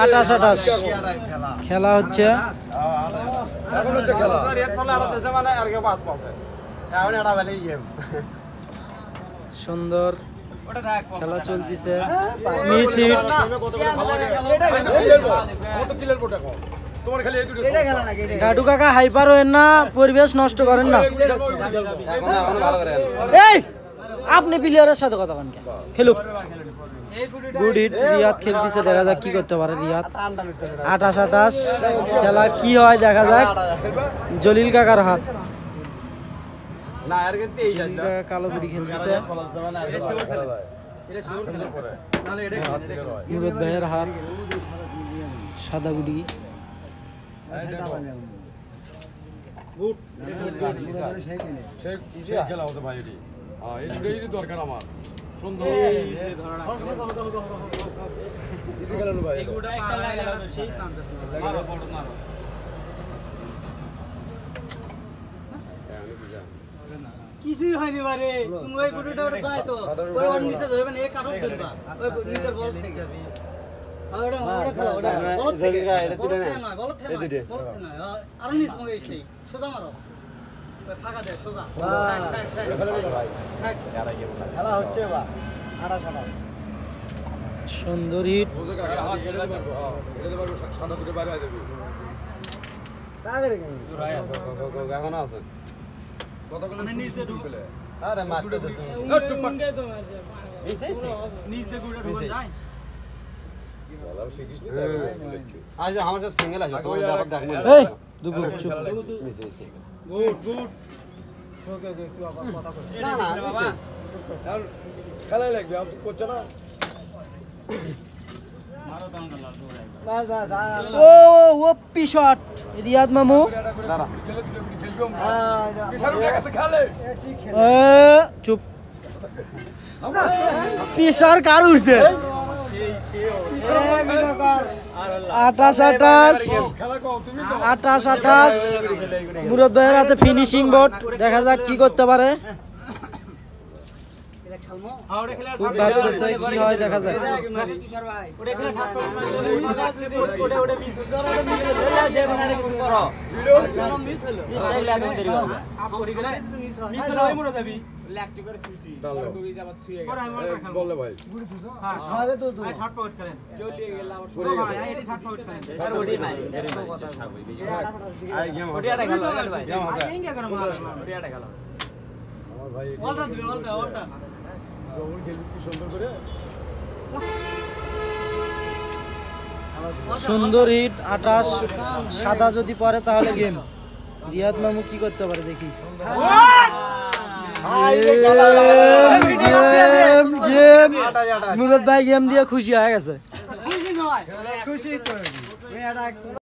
28-28 খেলা হচ্ছে। সুন্দর খেলা চলতেছে। Miss hit. গাডু কাকা হাইপার হয়েন না, পরিবেশ নষ্ট করেন না। এই আপনি প্লেয়ারের সাথে কথা বলেন কেন? খেলুক। Good hit. রিয়াদ খেলতেছে, দেখা যাক কি করতে পারে রিয়াদ। 28-28 খেলা কি হয় দেখা যাক। জলিল কাকার হাত। কালো গুড়ি খেলতেছে। মুরদ ভাইয়ের হাত সাদা গুড়ি। দরকার আমার সুন্দর কিছুই হয়নি বারে। তুমি ওই গুটিটা ওটা যায় তো ওই ওর নিচে ধরবেন, এই কাটক ধরবা ওই নিচের বল থেকে। আর ওটা ওটা খেলা, ওটা বল থেকে না, বল থেকে না, আর নিচ মগে এসে সোজা মারো, ওই ফাঁকা দে সোজা। খেলা হচ্ছে বা 28-28 সুন্দর হিট। সাদা দুটো বাইরে হয়ে যাবে। তাড়াতাড়ি কেন এখন আছে কতগুলো নিচ দিয়ে ঢুকে পেলে। আরে মারতে দে নিচ দিয়ে গুড়া ঢুকে যায়। বলাও শিখিস নি তাই বলেছো। আজ আমার সাথে সিঙ্গেল আছে, তোমার ব্যাপার দেখ না। এই দুগু চুপ। Good good. ওকে ওকে তুই আবার কথা কর না না বাবা, আর খেলাই লাগবে আপ করছ না। মারো দাঙ্গা লাল দৌড়াই বাস বাস। ও পি শট রিয়াদ মামু। দাঁড়া খেলে দুটো গুড়ি খেলবো আমরা। কিসার উঠে গেছে খেলে। চুপ। পিসার কার উঠছে? 28-28 মুরদ ভাইয়ের হাতে ফিনিশিং বোর্ড। দেখা যাক কি করতে পারে। খুব ভাবতেছে কি হয়, দেখা যাক। বললে ভাই সুন্দর হিট। 28 সাদা যদি পরে তাহলে গেম। রিয়াদ মামু কি করতে পারে দেখি। মুরদ ভাই গেম দিয়ে খুশি হয়ে গেছে। খুশি নয়, খুশি তো